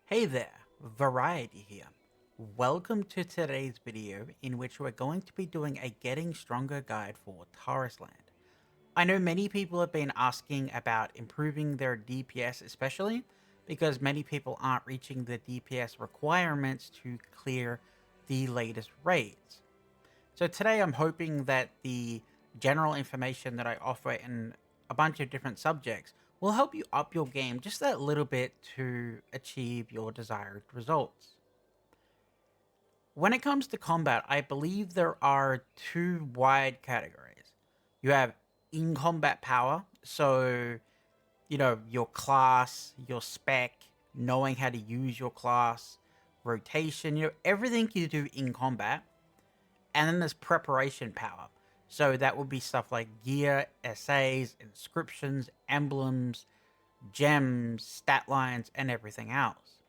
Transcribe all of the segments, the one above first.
Hey there, Variety here. Welcome to today's video in which we're going to be doing a Getting Stronger guide for Tarisland. I know many people have been asking about improving their DPS especially because many people aren't reaching the DPS requirements to clear the latest raids. So today I'm hoping that the general information that I offer in a bunch of different subjects will help you up your game just that little bit to achieve your desired results. When it comes to combat, I believe there are two wide categories. You have in combat power, so your class, your spec, knowing how to use your class, rotation, everything you do in combat. And then there's preparation power. So that would be stuff like gear, essays, inscriptions, emblems, gems, stat lines, and everything else.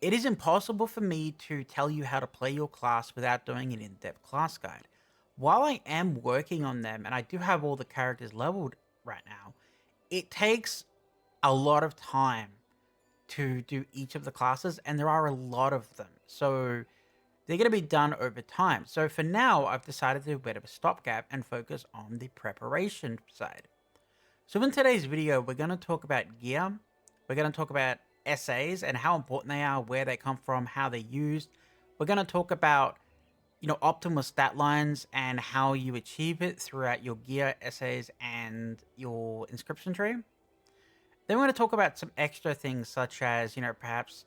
It is impossible for me to tell you how to play your class without doing an in-depth class guide. While I am working on them, and I do have all the characters leveled right now, it takes a lot of time to do each of the classes, and there are a lot of them. So they're going to be done over time. So for now, I've decided to do a bit of a stopgap and focus on the preparation side. So in today's video, we're going to talk about gear. We're going to talk about essays and how important they are, where they come from, how they're used. We're going to talk about, optimal stat lines and how you achieve it throughout your gear, essays, and your inscription tree. Then we're going to talk about some extra things such as, perhaps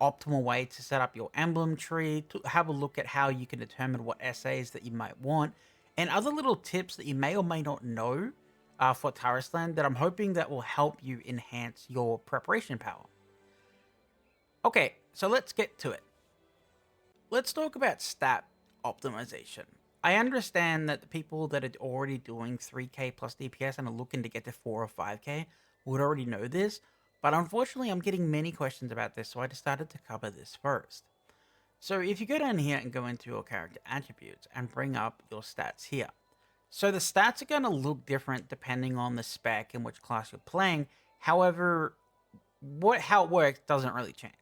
optimal way to set up your emblem tree, to have a look at how you can determine what essays that you might want, and other little tips that you may or may not know for Tarisland that I'm hoping that will help you enhance your preparation power. Okay, so let's get to it. Let's talk about stat optimization. I understand that the people that are already doing 3k plus DPS and are looking to get to 4 or 5k would already know this, but unfortunately I'm getting many questions about this, so I decided to cover this first. So if you go down here and go into your character attributes and bring up your stats here. So the stats are going to look different depending on the spec and which class you're playing. However, how it works doesn't really change.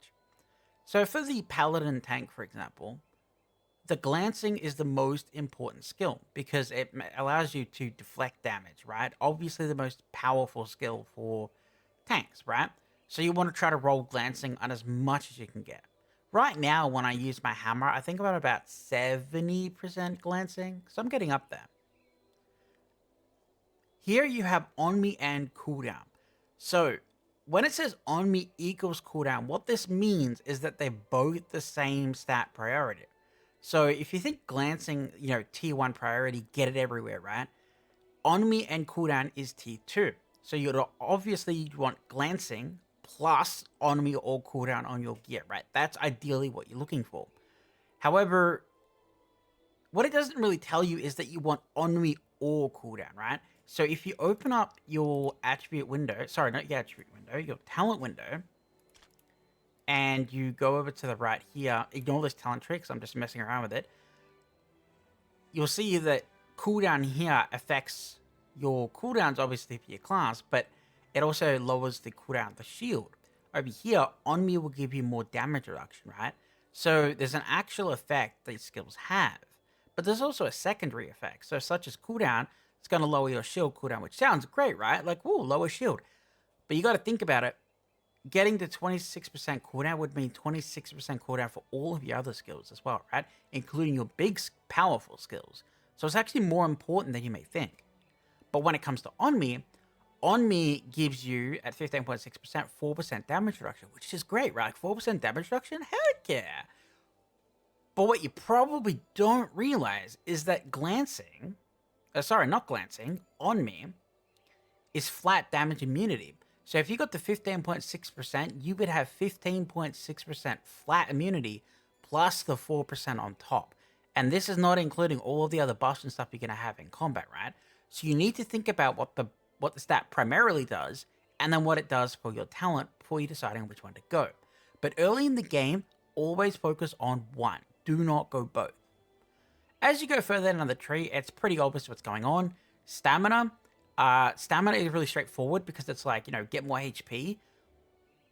So for the paladin tank, for example, the glancing is the most important skill because it allows you to deflect damage, right? Obviously the most powerful skill for tanks, right? So you want to try to roll glancing on as much as you can get. Right now, when I use my hammer, I think I'm at about 70% glancing, so I'm getting up there. Here you have on me and cooldown. So when it says on me equals cooldown, what this means is that they're both the same stat priority. So if you think glancing, tier 1 priority, get it everywhere, right? On me and cooldown is tier 2. So you'd obviously want glancing plus on me or cooldown on your gear, right? That's ideally what you're looking for. However, what it doesn't really tell you is that you want on me or cooldown, right? So if you open up your attribute window, sorry, not your attribute window, your talent window, and you go over to the right here, ignore this talent tree because I'm just messing around with it. You'll see that cooldown here affects your cooldowns obviously for your class, but it also lowers the cooldown of the shield. Over here, on me will give you more damage reduction, right? So there's an actual effect these skills have, but there's also a secondary effect. So such as cooldown, it's going to lower your shield cooldown, which sounds great, right? Like, whoa, lower shield. But you got to think about it. Getting to 26% cooldown would mean 26% cooldown for all of your other skills as well, right? Including your big, powerful skills. So it's actually more important than you may think. But when it comes to on me gives you, at 15.6%, 4% damage reduction, which is great, right? 4% damage reduction? Heck yeah! But what you probably don't realize is that glancing, not glancing, on me, is flat damage immunity. So if you got to 15.6%, you would have 15.6% flat immunity plus the 4% on top. And this is not including all of the other buffs and stuff you're going to have in combat, right? So you need to think about what the stat primarily does, and then what it does for your talent before you're deciding which one to go. But early in the game, always focus on one. Do not go both. As you go further down the tree, it's pretty obvious what's going on. Stamina. Stamina is really straightforward because it's like, get more HP.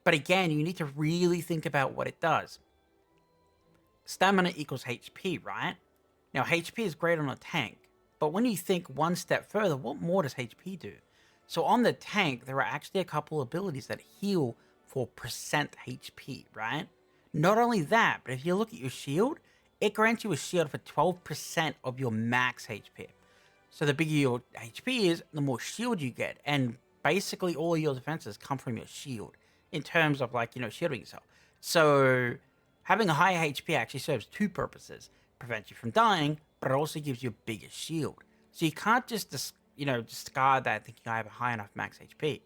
But again, you need to really think about what it does. Stamina equals HP, right? Now, HP is great on a tank, but when you think one step further, what more does HP do? So on the tank, there are actually a couple abilities that heal for percent HP, right? Not only that, but if you look at your shield, it grants you a shield for 12% of your max HP. So the bigger your HP is, the more shield you get. And basically all of your defenses come from your shield in terms of like, shielding yourself. So having a higher HP actually serves two purposes. Prevents you from dying, but it also gives you a bigger shield. So you can't just, discard that thinking I have a high enough max HP.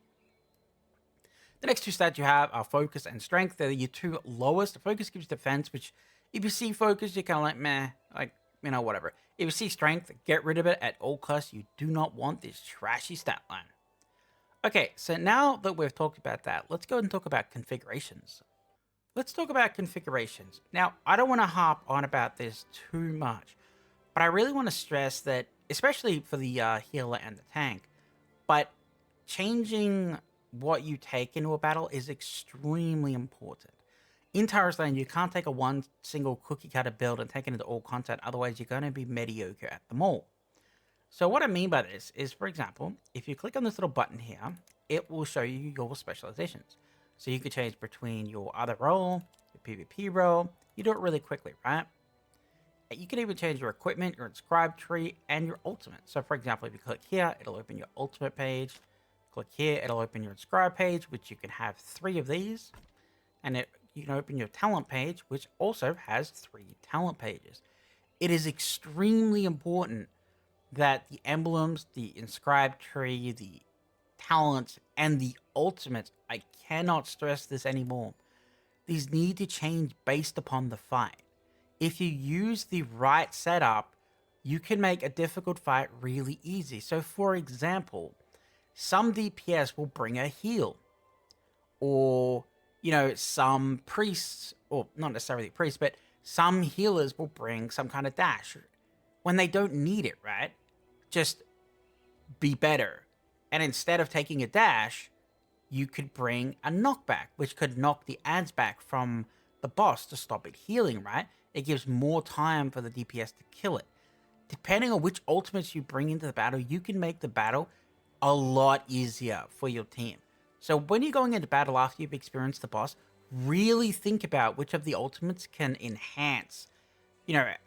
The next two stats you have are focus and strength. They're your two lowest. Focus gives defense, which if you see focus, you're kind of like, meh, like, whatever. If you see strength, get rid of it at all costs. You do not want this trashy stat line. Okay, so now that we've talked about that, let's go and talk about configurations. Let's talk about configurations. Now, I don't want to harp on about this too much, but I really want to stress that, especially for the healer and the tank, but changing what you take into a battle is extremely important. In Tarisland, you can't take a one single cookie cutter build and take it into all content, otherwise you're going to be mediocre at them all. So what I mean by this is, for example, if you click on this little button here, it will show you your specializations. So you can change between your other role, your PvP role. You do it really quickly, right? You can even change your equipment, your inscribed tree, and your ultimate. So for example, if you click here, it'll open your ultimate page. Click here, it'll open your inscribed page, which you can have 3 of these. And you can open your talent page, which also has 3 talent pages. It is extremely important that the emblems, the inscribed tree, the talents, and the ultimates, I cannot stress this anymore. These need to change based upon the fight. If you use the right setup, you can make a difficult fight really easy. So for example, some DPS will bring a heal. Or, some priests, or not necessarily priests, but some healers will bring some kind of dash when they don't need it, right? Just be better. And instead of taking a dash, you could bring a knockback, which could knock the ads back from the boss to stop it healing, right? It gives more time for the DPS to kill it. Depending on which ultimates you bring into the battle, you can make the battle a lot easier for your team. So when you're going into battle after you've experienced the boss, really think about which of the ultimates can enhance,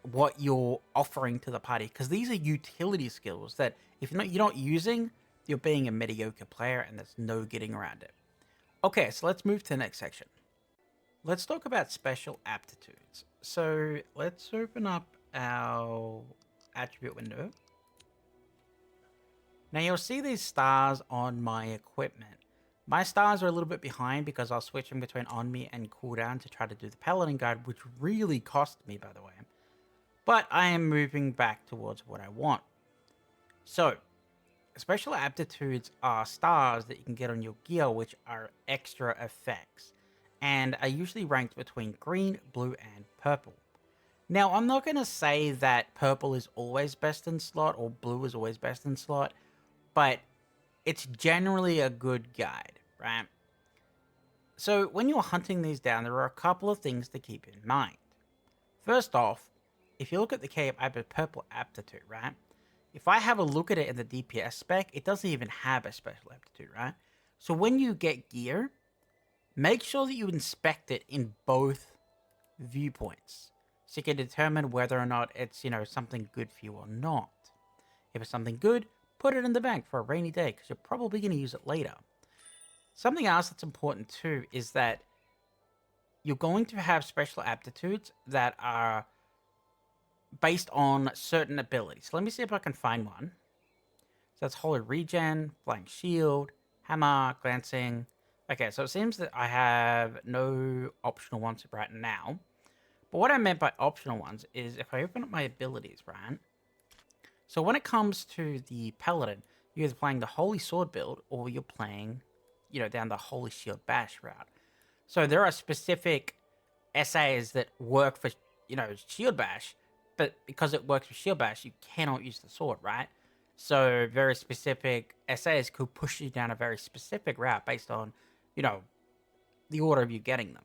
what you're offering to the party. Because these are utility skills that if you're not using, you're being a mediocre player and there's no getting around it. Okay, so let's move to the next section. Let's talk about special aptitudes. So let's open up our attribute window. Now you'll see these stars on my equipment. My stars are a little bit behind because I was switching between on me and cooldown to try to do the paladin guide, which really cost me, by the way. But I am moving back towards what I want. So, special aptitudes are stars that you can get on your gear, which are extra effects, and are usually ranked between green, blue, and purple. Now, I'm not going to say that purple is always best in slot or blue is always best in slot, but it's generally a good guide, right? So when you're hunting these down, there are a couple of things to keep in mind. First off, if you look at the cape, I have a purple aptitude, right? If I have a look at it in the DPS spec, it doesn't even have a special aptitude, right? So when you get gear, make sure that you inspect it in both viewpoints so you can determine whether or not it's, something good for you or not. If it's something good, put it in the bank for a rainy day because you're probably going to use it later. Something else that's important too is that you're going to have special aptitudes that are based on certain abilities. Let me see if I can find one. So that's Holy Regen, Flying Shield, Hammer, Glancing. Okay, so it seems that I have no optional ones right now. But what I meant by optional ones is if I open up my abilities, right? So when it comes to the Paladin, you're either playing the Holy Sword build or you're playing, down the Holy Shield Bash route. So there are specific SAs that work for, Shield Bash, but because it works for Shield Bash, you cannot use the sword, right? So very specific SAs could push you down a very specific route based on, the order of you getting them.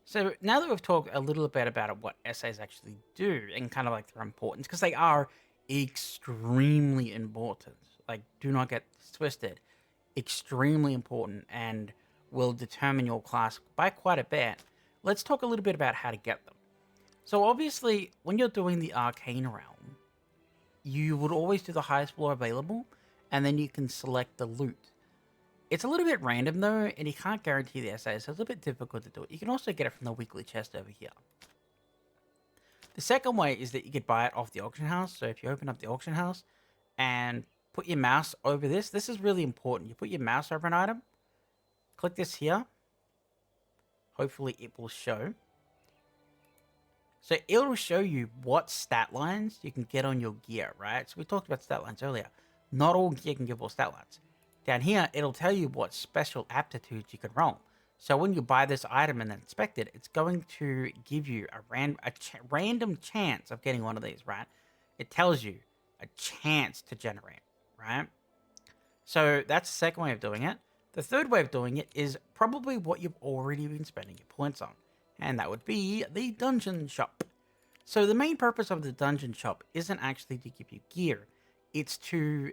So now that we've talked a little bit about what essays actually do and kind of like their importance, because they are extremely important. Like, do not get twisted. Extremely important and will determine your class by quite a bit. Let's talk a little bit about how to get them. So obviously, when you're doing the Arcane Realm, you would always do the highest floor available, and then you can select the loot. It's a little bit random though, and you can't guarantee the essays, so it's a bit difficult to do it. You can also get it from the weekly chest over here. The second way is that you could buy it off the auction house. So if you open up the auction house and put your mouse over this is really important. You put your mouse over an item, click this here. Hopefully it will show. So it'll show you what stat lines you can get on your gear, right? So we talked about stat lines earlier. Not all gear can give all stat lines. Down here, it'll tell you what special aptitudes you can roll. So when you buy this item and then inspect it, it's going to give you a random chance of getting one of these, right? It tells you a chance to generate, right? So that's the second way of doing it. The third way of doing it is probably what you've already been spending your points on, and that would be the dungeon shop. So the main purpose of the dungeon shop isn't actually to give you gear. It's to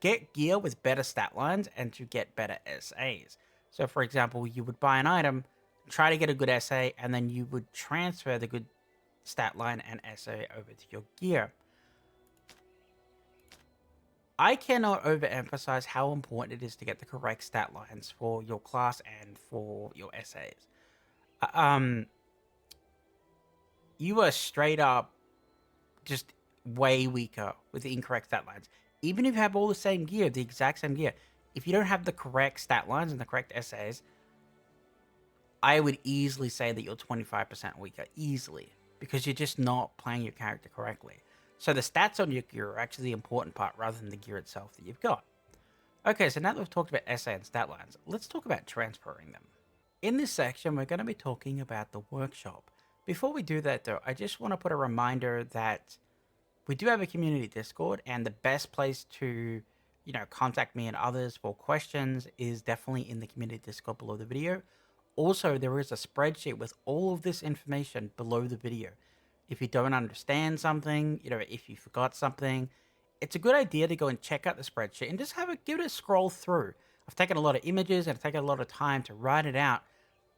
get gear with better stat lines and to get better SAs. So for example, you would buy an item, try to get a good SA, and then you would transfer the good stat line and SA over to your gear. I cannot overemphasize how important it is to get the correct stat lines for your class and for your SAs. You are straight up just way weaker with the incorrect stat lines. Even if you have all the same gear, the exact same gear, if you don't have the correct stat lines and the correct SAs, I would easily say that you're 25% weaker, easily, because you're just not playing your character correctly. So the stats on your gear are actually the important part rather than the gear itself that you've got. Okay, so now that we've talked about SA and stat lines, let's talk about transferring them. In this section, we're going to be talking about the workshop. Before we do that though, I just want to put a reminder that we do have a community Discord, and the best place to, contact me and others for questions is definitely in the community Discord below the video. Also, there is a spreadsheet with all of this information below the video. If you don't understand something, if you forgot something, it's a good idea to go and check out the spreadsheet and just give it a scroll through. I've taken a lot of images and I've taken a lot of time to write it out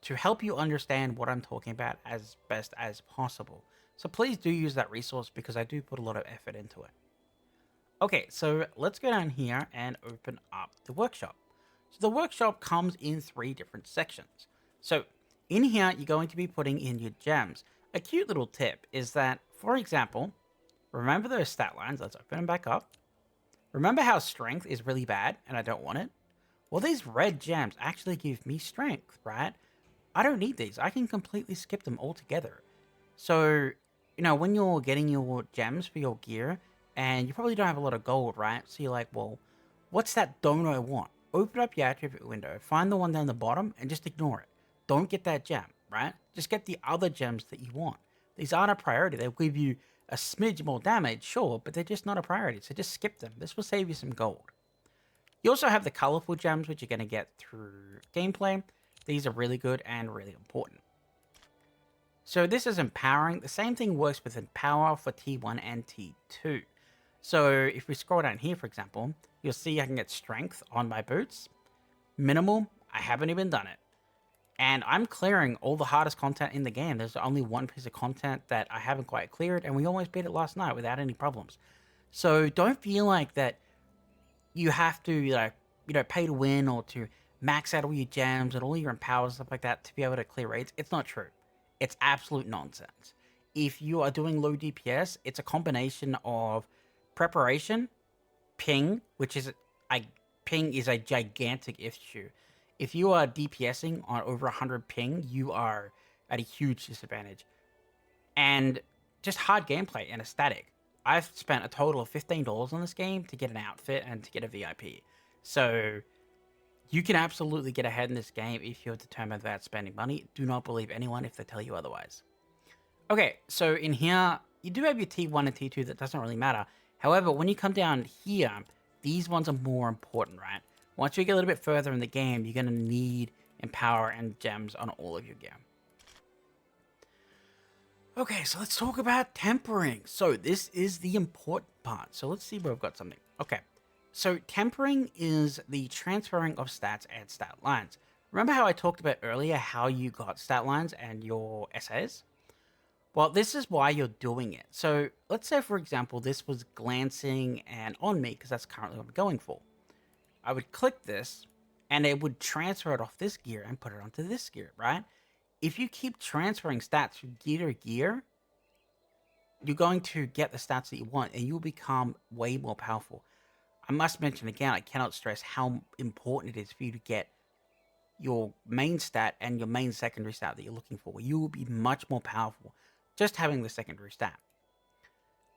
to help you understand what I'm talking about as best as possible. So please do use that resource because I do put a lot of effort into it. Okay, so let's go down here and open up the workshop. So the workshop comes in 3 different sections. So in here, you're going to be putting in your gems. A cute little tip is that, for example, remember those stat lines? Let's open them back up. Remember how strength is really bad and I don't want it? Well, these red gems actually give me strength, right? I don't need these. I can completely skip them altogether. So, when you're getting your gems for your gear, and you probably don't have a lot of gold, right? So you're like, well, what's that don't I want? Open up your attribute window, find the one down the bottom, and just ignore it. Don't get that gem, right? Just get the other gems that you want. These aren't a priority. They'll give you a smidge more damage, sure, but they're just not a priority. So just skip them. This will save you some gold. You also have the colorful gems, which you're going to get through gameplay. These are really good and really important. So this is empowering. The same thing works with empower for T1 and T2. So if we scroll down here, for example, you'll see I can get strength on my boots. Minimal, I haven't even done it. And I'm clearing all the hardest content in the game. There's only one piece of content that I haven't quite cleared, and we almost beat it last night without any problems. So don't feel like that you have to, pay to win or to max out all your gems and all your empowers and stuff like that to be able to clear raids. It's not true. It's absolute nonsense. If you are doing low DPS, it's a combination of preparation, ping, ping is a gigantic issue. If you are DPSing on over 100 ping, you are at a huge disadvantage. And just hard gameplay and a static. I've spent a total of $15 on this game to get an outfit and to get a VIP. So you can absolutely get ahead in this game if you're determined about spending money. Do not believe anyone if they tell you otherwise. Okay, so in here, you do have your T1 and T2. That doesn't really matter. However, when you come down here, these ones are more important, right? Once you get a little bit further in the game, you're going to need and power and gems on all of your gear. Okay, so let's talk about tempering. So this is the important part. So let's see where we've got something. Okay, so tempering is the transferring of stats and stat lines. Remember how I talked about earlier how you got stat lines and your essays? Well, this is why you're doing it. So let's say, for example, this was glancing and on me, because that's currently what I'm going for. I would click this, and it would transfer it off this gear and put it onto this gear, right? If you keep transferring stats from gear to gear, you're going to get the stats that you want, and you'll become way more powerful. I must mention again, I cannot stress how important it is for you to get your main stat and your main secondary stat that you're looking for. You will be much more powerful just having the secondary stat.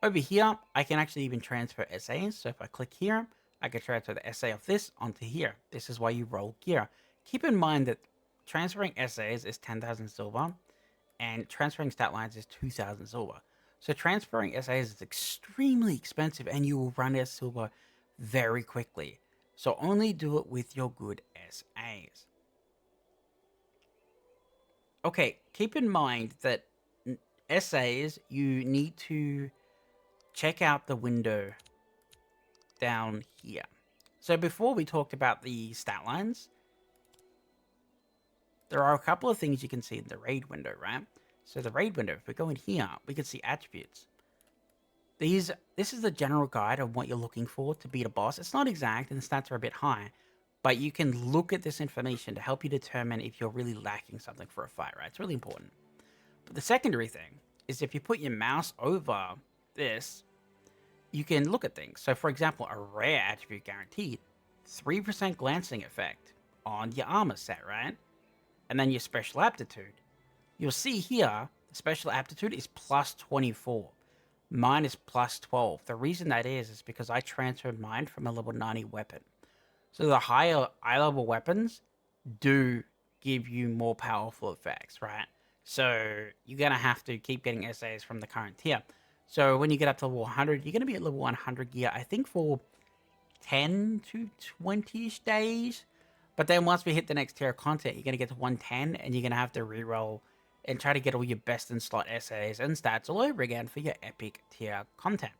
Over here, I can actually even transfer essays. So if I click here, I can transfer the essay of this onto here. This is why you roll gear. Keep in mind that transferring essays is 10,000 silver and transferring stat lines is 2,000 silver. So transferring essays is extremely expensive and you will run out of silver very quickly. So only do it with your good SAs. Okay, keep in mind that essays, you need to check out the window down here. So before we talked about the stat lines, there are a couple of things you can see in the raid window, right? So the raid window, if we go in here, we can see attributes. This is the general guide of what you're looking for to beat a boss. It's not exact and the stats are a bit high, but you can look at this information to help you determine if you're really lacking something for a fight, right? It's really important. But the secondary thing is if you put your mouse over this, you can look at things. So for example, a rare attribute guaranteed, 3% glancing effect on your armor set, right? And then your special aptitude. You'll see here, the special aptitude is plus 24. Mine is plus 12. The reason that is because I transferred mine from a level 90 weapon. So the higher eye level weapons do give you more powerful effects, right? So you're going to have to keep getting essays from the current tier. So when you get up to level 100, you're going to be at level 100 gear, I think for 10 to 20-ish days. But then once we hit the next tier of content, you're going to get to 110 and you're going to have to reroll and try to get all your best in slot essays and stats all over again for your epic tier content.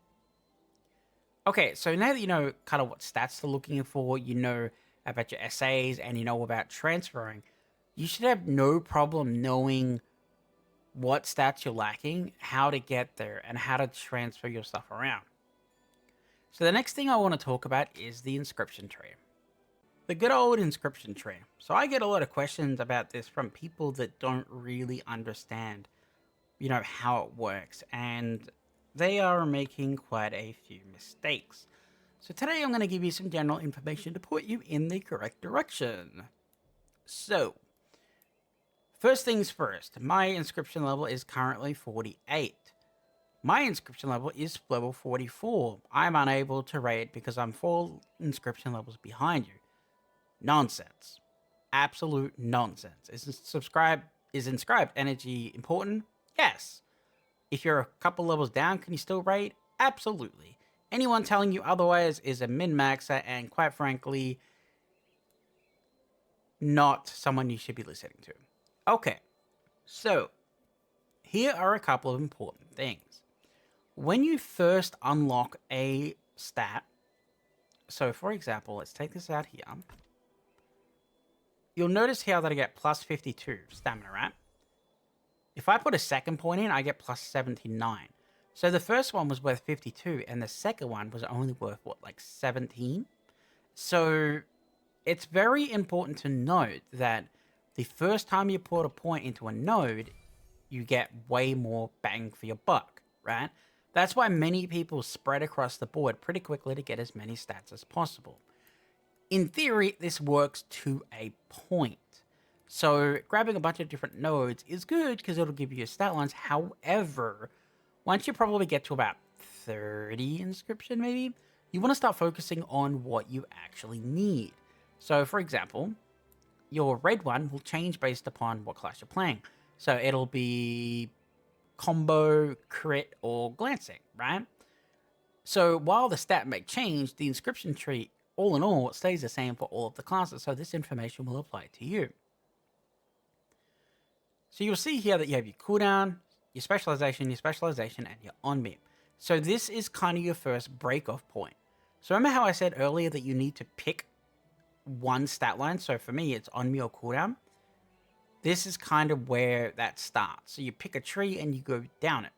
Okay, so now that you know kind of what stats to looking for, you know about your essays, and you know about transferring, you should have no problem knowing what stats you're lacking, how to get there, and how to transfer your stuff around. So the next thing I want to talk about is the inscription tree. The good old inscription tree. So I get a lot of questions about this from people that don't really understand, how it works, and they are making quite a few mistakes. So today I'm going to give you some general information to put you in the correct direction. So, first things first, my inscription level is currently 48. My inscription level is level 44. I'm unable to rate because I'm 4 inscription levels behind you. Nonsense. Absolute nonsense. Is inscribed energy important? Yes. If you're a couple levels down, can you still raid? Absolutely. Anyone telling you otherwise is a min-maxer and, quite frankly, not someone you should be listening to. Okay, so here are a couple of important things. When you first unlock a stat, so for example, let's take this out here. You'll notice here that I get plus 52 stamina, right? If I put a second point in, I get plus 79. So the first one was worth 52, and the second one was only worth, like 17? So it's very important to note that the first time you put a point into a node, you get way more bang for your buck, right? That's why many people spread across the board pretty quickly to get as many stats as possible. In theory, this works to a point. So grabbing a bunch of different nodes is good because it'll give you stat lines. However, once you probably get to about 30 inscription maybe, you want to start focusing on what you actually need. So for example, your red one will change based upon what class you're playing. So it'll be combo, crit, or glancing, right? So while the stat may change, the inscription tree, all in all, stays the same for all of the classes. So this information will apply to you. So you'll see here that you have your cooldown, your specialization, and your on me. So this is kind of your first break-off point. So remember how I said earlier that you need to pick one stat line? So for me, it's on me or cooldown. This is kind of where that starts. So you pick a tree and you go down it.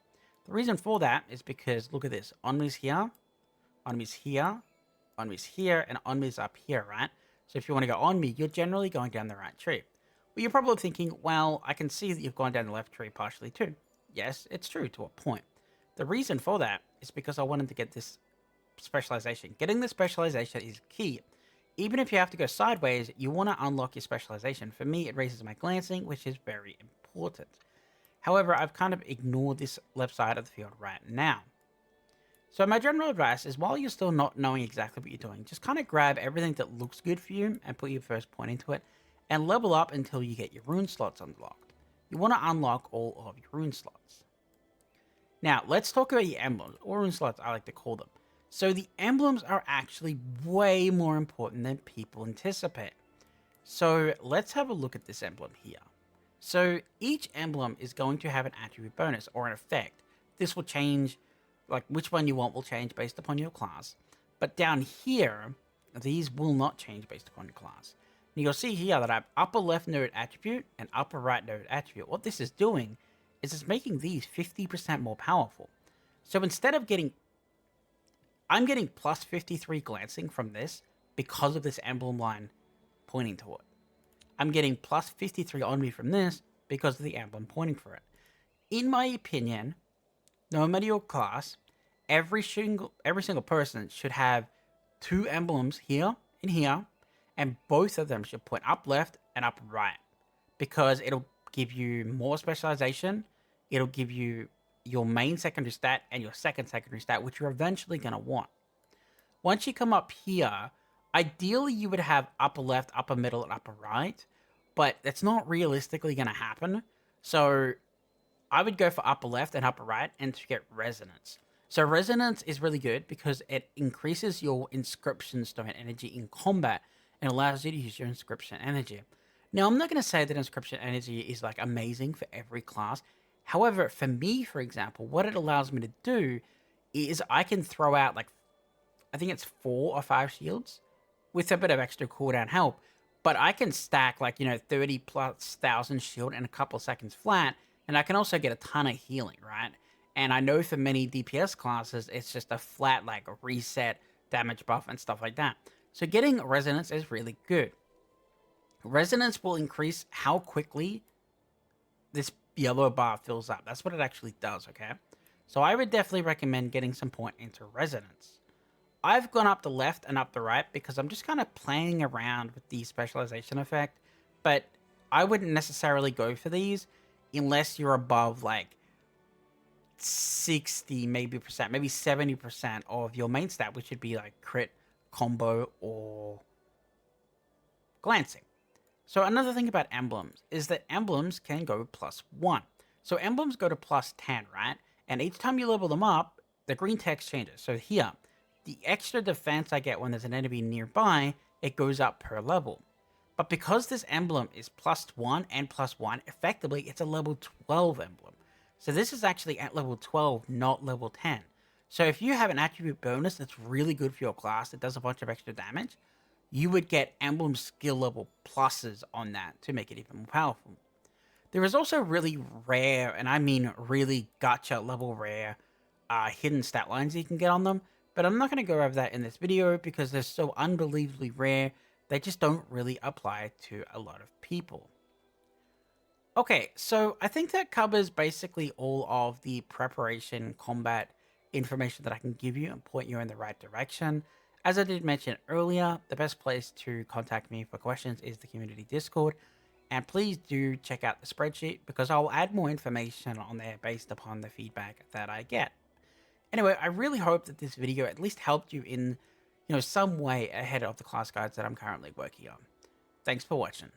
The reason for that is because, look at this. On me's here, on me's here, on me's here, and on me's up here, right? So if you want to go on me, you're generally going down the right tree. But you're probably thinking, well, I can see that you've gone down the left tree partially too. Yes, it's true to a point. The reason for that is because I wanted to get this specialization. Getting the specialization is key. Even if you have to go sideways, you want to unlock your specialization. For me, it raises my glancing, which is very important. However, I've kind of ignored this left side of the field right now. So my general advice is, while you're still not knowing exactly what you're doing, just kind of grab everything that looks good for you and put your first point into it, and level up until you get your rune slots unlocked. You want to unlock all of your rune slots. Now, let's talk about your emblems, or rune slots, I like to call them. So the emblems are actually way more important than people anticipate. So let's have a look at this emblem here. So each emblem is going to have an attribute bonus or an effect. This will change, like which one you want will change based upon your class. But down here, these will not change based upon your class. And you'll see here that I have upper left node attribute and upper right node attribute. What this is doing is it's making these 50% more powerful. So instead of I'm getting plus 53 glancing from this because of this emblem line pointing to it. I'm getting plus 53 on me from this because of the emblem pointing for it. In my opinion, no matter your class, every single person should have two emblems here and here, and both of them should point up left and up right, because it'll give you more specialization. It'll give you your main secondary stat and your second secondary stat, which you're eventually going to want. Once you come up here, ideally you would have upper left, upper middle, and upper right, but that's not realistically going to happen. So I would go for upper left and upper right and to get resonance. So resonance is really good because it increases your inscription stone energy in combat and allows you to use your inscription energy. Now, I'm not going to say that inscription energy is like amazing for every class. However, for me, for example, what it allows me to do is I can throw out like, I think it's 4 or 5 shields with a bit of extra cooldown help, but I can stack like, 30 plus thousand shield in a couple of seconds flat, and I can also get a ton of healing, right? And I know for many DPS classes, it's just a flat like reset damage buff and stuff like that. So getting resonance is really good. Resonance will increase how quickly this yellow bar fills up. That's what it actually does, okay? So I would definitely recommend getting some point into resonance. I've gone up the left and up the right because I'm just kind of playing around with the specialization effect, but I wouldn't necessarily go for these unless you're above like 60 maybe 70% of your main stat, which would be like crit, combo, or glancing. So another thing about emblems is that emblems can go +1. So emblems go to +10, right? And each time you level them up, the green text changes. So here, the extra defense I get when there's an enemy nearby, it goes up per level. But because this emblem is +1 and +1, effectively it's a level 12 emblem. So this is actually at level 12, not level 10. So if you have an attribute bonus that's really good for your class that does a bunch of extra damage, you would get emblem skill level pluses on that to make it even more powerful. There is also really rare, and I mean really gacha level rare, hidden stat lines you can get on them, but I'm not going to go over that in this video because they're so unbelievably rare, they just don't really apply to a lot of people. Okay, so I think that covers basically all of the preparation combat information that I can give you and point you in the right direction. As I did mention earlier, the best place to contact me for questions is the community Discord. And please do check out the spreadsheet because I'll add more information on there based upon the feedback that I get. Anyway, I really hope that this video at least helped you in, some way ahead of the class guides that I'm currently working on. Thanks for watching.